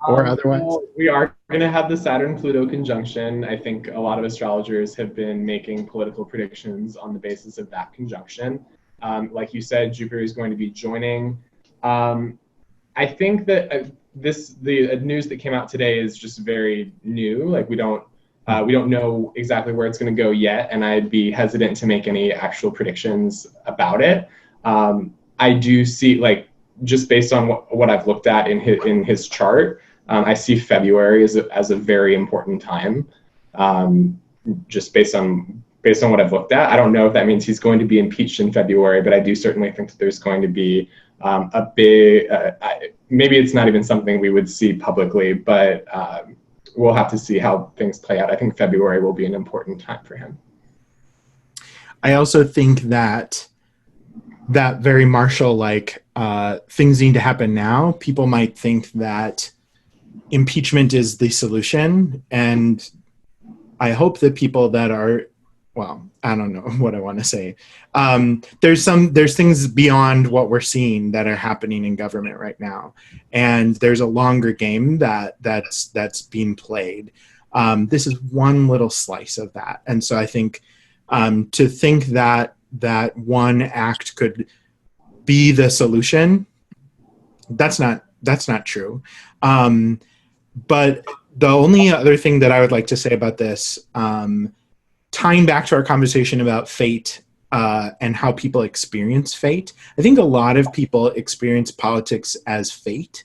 or otherwise? Well, we are going to have the Saturn-Pluto conjunction. I think a lot of astrologers have been making political predictions on the basis of that conjunction. Like you said, Jupiter is going to be joining. I think that the news that came out today is just very new. Like we don't know exactly where it's going to go yet, and I'd be hesitant to make any actual predictions about it. I do see, like, just based on what I've looked at in his chart, I see February as a very important time. Just based on what I've looked at, I don't know if that means he's going to be impeached in February, but I do certainly think that there's going to be a big. Maybe it's not even something we would see publicly, but we'll have to see how things play out. I think February will be an important time for him. I also think that very Marshall, like, things need to happen now. People might think that impeachment is the solution. And I hope that people that are, well, I don't know what I want to say. There's things beyond what we're seeing that are happening in government right now. And there's a longer game that's being played. This is one little slice of that. And so I think to think that one act could be the solution, that's not true. But the only other thing that I would like to say about this, tying back to our conversation about fate and how people experience fate, I think a lot of people experience politics as fate,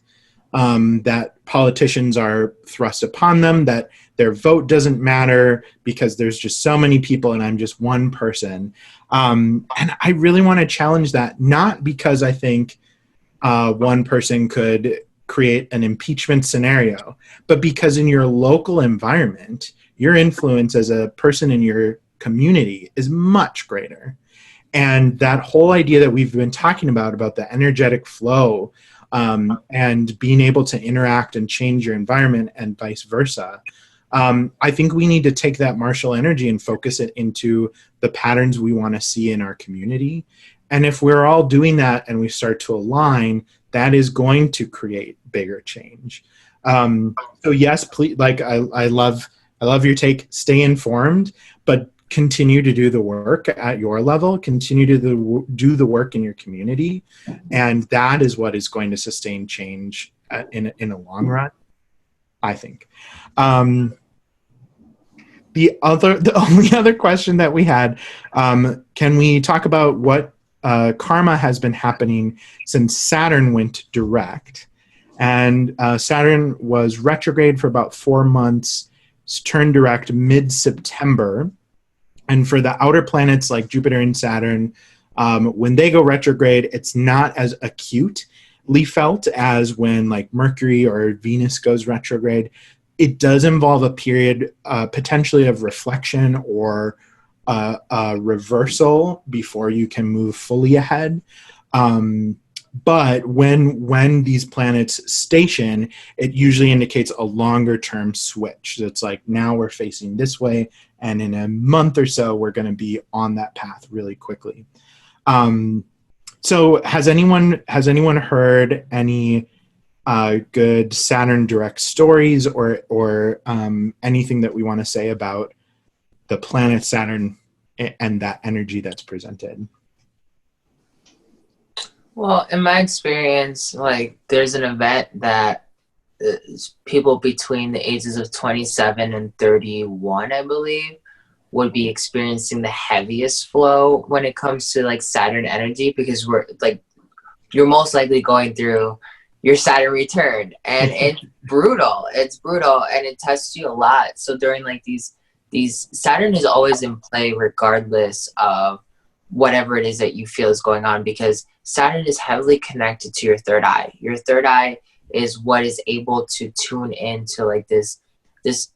that politicians are thrust upon them, that their vote doesn't matter because there's just so many people and I'm just one person. And I really want to challenge that, not because I think one person could create an impeachment scenario. But because in your local environment, your influence as a person in your community is much greater. And that whole idea that we've been talking about the energetic flow, and being able to interact and change your environment and vice versa. I think we need to take that martial energy and focus it into the patterns we want to see in our community. And if we're all doing that and we start to align, that is going to create bigger change. So yes, please, like I love your take. Stay informed, but continue to do the work at your level, continue to do the work in your community. And that is what is going to sustain change in a long run, I think. The only other question that we had, can we talk about what karma has been happening since Saturn went direct? And Saturn was retrograde for about 4 months, turned direct mid-September. And for the outer planets like Jupiter and Saturn, when they go retrograde, it's not as acutely felt as when like Mercury or Venus goes retrograde. It does involve a period potentially of reflection or a reversal before you can move fully ahead. But when these planets station, it usually indicates a longer term switch. So it's like, now we're facing this way, and in a month or so, we're going to be on that path really quickly. So has anyone heard any good Saturn direct stories or anything that we want to say about the planet Saturn and that energy that's presented? Well, in my experience, like there's an event that people between the ages of 27 and 31, I believe, would be experiencing the heaviest flow when it comes to like Saturn energy, because we're like, you're most likely going through your Saturn return, and it's brutal. It's brutal, and it tests you a lot. So during like these Saturn is always in play regardless of whatever it is that you feel is going on, because Saturn is heavily connected to your third eye. Your third eye is what is able to tune into like this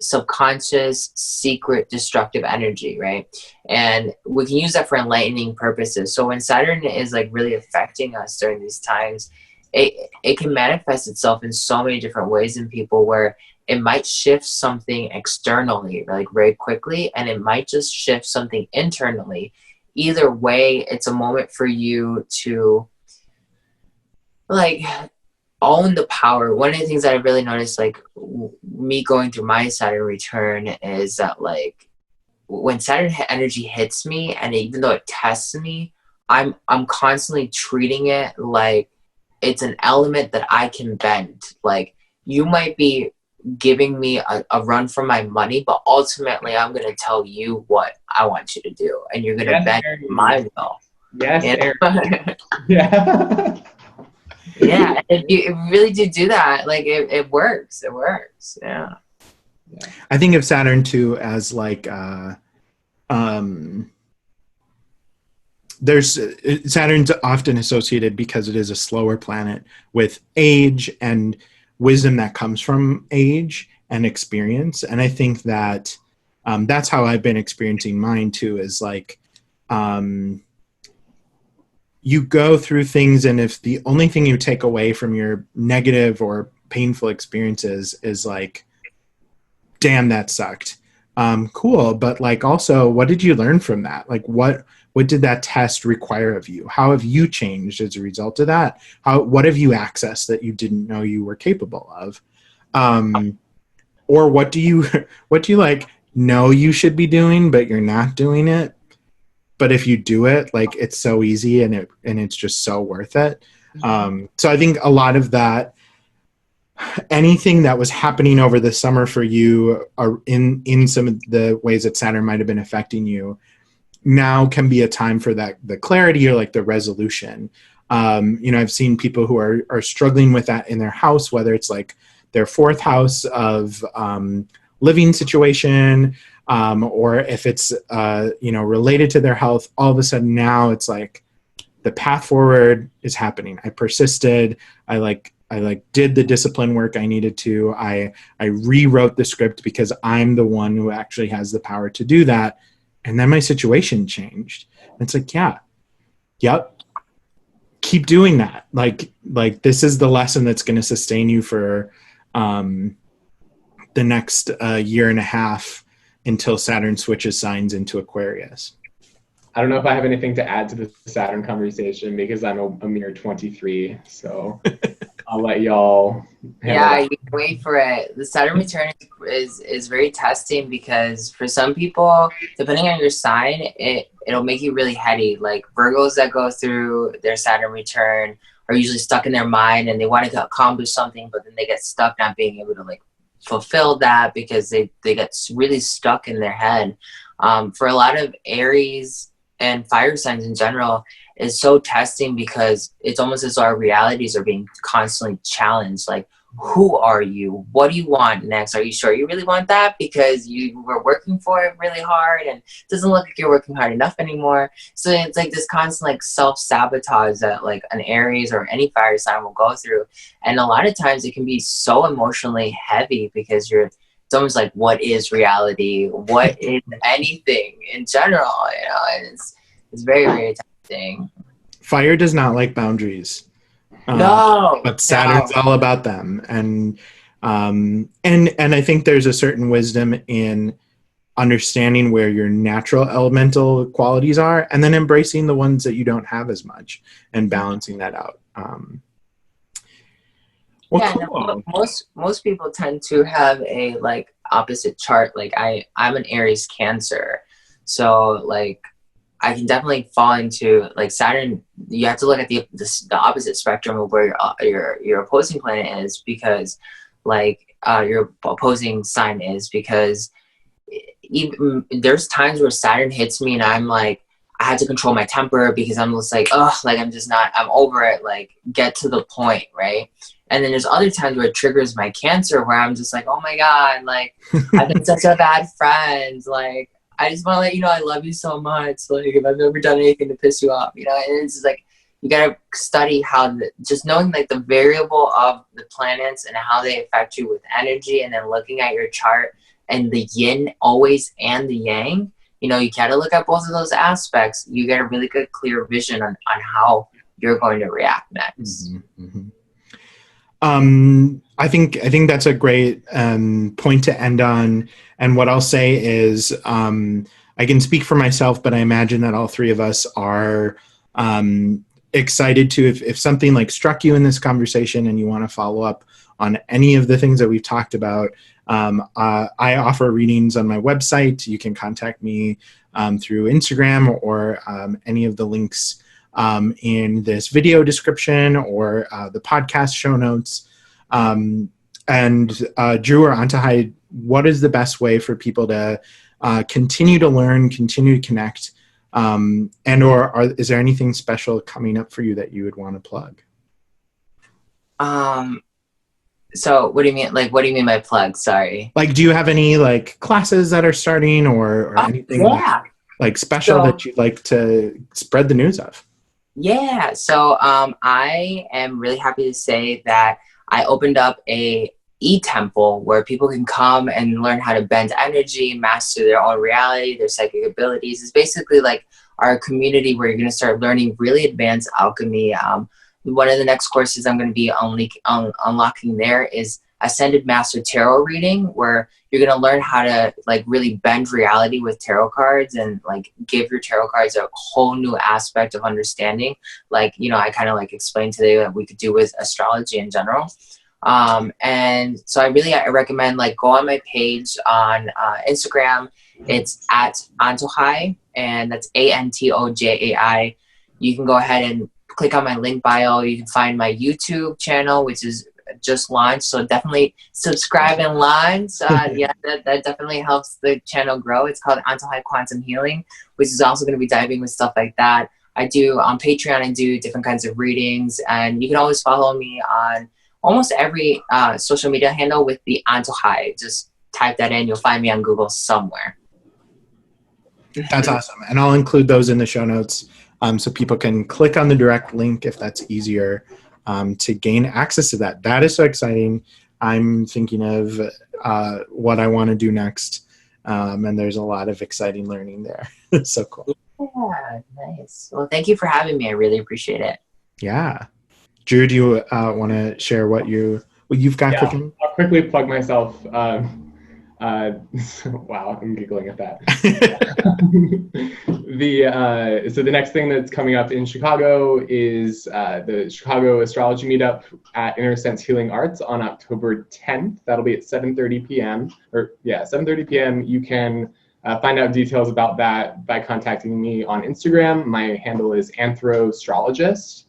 subconscious, secret, destructive energy, right? And we can use that for enlightening purposes. So when Saturn is like really affecting us during these times, it can manifest itself in so many different ways in people, where it might shift something externally like very quickly, and it might just shift something internally. Either way, it's a moment for you to like own the power. One of the things that I really noticed, like me going through my Saturn return, is that like when Saturn energy hits me, and even though it tests me, I'm constantly treating it like it's an element that I can bend. Like, you might be giving me a run for my money, but ultimately I'm going to tell you what I want you to do, and you're going to bend my will. Yes, you know? Yeah. Yeah, if you really do that, like it works. It works. Yeah. I think of Saturn too as like Saturn's often associated, because it is a slower planet, with age and wisdom that comes from age and experience. And I think that that's how I've been experiencing mine too, is like you go through things, and if the only thing you take away from your negative or painful experiences is like, damn, that sucked. Cool. But like, also, what did you learn from that? Like, what did that test require of you? How have you changed as a result of that? What have you accessed that you didn't know you were capable of? Or what do you like know you should be doing, but you're not doing it? But if you do it, like, it's so easy, and it's just so worth it. So I think a lot of that, anything that was happening over the summer for you are in some of the ways that Saturn might have been affecting you, now can be a time for that, the clarity or like the resolution. I've seen people who are struggling with that in their house, whether it's like their fourth house of living situation, or if it's related to their health. All of a sudden now it's like, the path forward is happening. I persisted. I did the discipline work I needed to. I rewrote the script because I'm the one who actually has the power to do that. And then my situation changed. And it's like, yeah, yep. Keep doing that. Like this is the lesson that's going to sustain you for the next year and a half until Saturn switches signs into Aquarius. I don't know if I have anything to add to the Saturn conversation because I'm a mere 23. So I'll let y'all. Yeah, you can wait for it. The Saturn return is very testing because for some people, depending on your sign, it'll make you really heady. Like Virgos that go through their Saturn return are usually stuck in their mind and they want to accomplish something, but then they get stuck not being able to like fulfill that because they get really stuck in their head. For a lot of Aries and fire signs in general, is so testing because it's almost as though our realities are being constantly challenged. Like, who are you? What do you want next? Are you sure you really want that? Because you were working for it really hard and it doesn't look like you're working hard enough anymore. So it's like this constant like self-sabotage that like an Aries or any fire sign will go through. And a lot of times it can be so emotionally heavy because it's almost like, what is reality? What is anything in general? You know, and it's very, very testing. Fire does not like boundaries. But Saturn's all about them. And I think there's a certain wisdom in understanding where your natural elemental qualities are and then embracing the ones that you don't have as much and balancing that out. Cool. No, most people tend to have a like opposite chart. Like I'm an Aries Cancer, so like I can definitely fall into like Saturn. You have to look at the opposite spectrum of where your opposing planet is, because like your opposing sign is, because even there's times where Saturn hits me and I'm like, I had to control my temper because I'm just like, oh, like I'm over it. Like get to the point, right? And then there's other times where it triggers my Cancer where I'm just like, oh my God, like I've been such a bad friend. Like I just want to let you know I love you so much. Like if I've ever done anything to piss you off, you know, and it's just like, you got to study how just knowing like the variable of the planets and how they affect you with energy, and then looking at your chart and the yin always and the yang. You know, you got to look at both of those aspects. You get a really good, clear vision on how you're going to react next. Mm-hmm, mm-hmm. I think that's a great point to end on. And what I'll say is, I can speak for myself, but I imagine that all three of us are excited to, if something like struck you in this conversation and you want to follow up on any of the things that we've talked about, I offer readings on my website. You can contact me through Instagram or any of the links in this video description or the podcast show notes. And Drew or Antojai, what is the best way for people to continue to learn, continue to connect, is there anything special coming up for you that you would want to plug? So what do you mean? Like, what do you mean by plug? Sorry. Like, do you have any like classes that are starting or anything like special that you'd like to spread the news of? Yeah. So I am really happy to say that I opened up a e-temple where people can come and learn how to bend energy, master their own reality, their psychic abilities. It's basically like our community where you're going to start learning really advanced alchemy. One of the next courses I'm going to be unlocking there is Ascended Master Tarot Reading, where you're going to learn how to like really bend reality with tarot cards and like give your tarot cards a whole new aspect of understanding. Like, you know, I kind of like explained today that we could do with astrology in general. And so I recommend like go on my page on Instagram. It's at Antojai, and that's Antojai. You can go ahead and click on my link bio. You can find my YouTube channel, which is just launched, so definitely subscribe and launch. Yeah, that definitely helps the channel grow. It's called Antojai Quantum Healing, which is also going to be diving with stuff like that. I do on Patreon, I do different kinds of readings, and you can always follow me on almost every social media handle with the Antojai. Just type that in, you'll find me on Google somewhere. That's awesome, and I'll include those in the show notes. So people can click on the direct link if that's easier to gain access to that. That is so exciting. I'm thinking of what I want to do next. And there's a lot of exciting learning there. So cool. Yeah, nice. Well, thank you for having me. I really appreciate it. Yeah. Drew, do you want to share what you've got cooking? I'll quickly plug myself. Wow, I'm giggling at that. So the next thing that's coming up in Chicago is the Chicago Astrology Meetup at Inner Sense Healing Arts on October 10th. That'll be at 7:30 p.m. 7:30 p.m. You can find out details about that by contacting me on Instagram. My handle is anthroastrologist.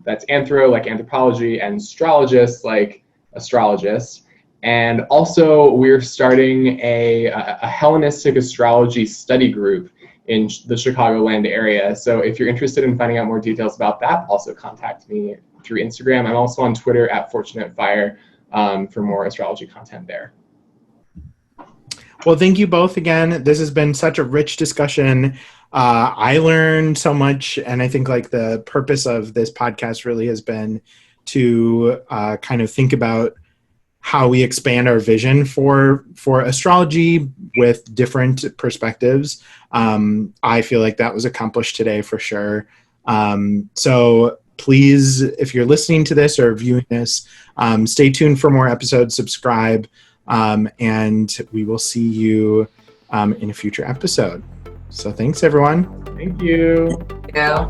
That's anthro like anthropology and astrologist like astrologist. And also we're starting a Hellenistic astrology study group in the Chicagoland area. So if you're interested in finding out more details about that, also contact me through Instagram. I'm also on Twitter at FortunateFire for more astrology content there. Well, thank you both again. This has been such a rich discussion. I learned so much, and I think like the purpose of this podcast really has been to kind of think about how we expand our vision for astrology with different perspectives. I feel like that was accomplished today for sure. So please, if you're listening to this or viewing this, stay tuned for more episodes, subscribe, and we will see you in a future episode. So thanks, everyone. Thank you. Yeah.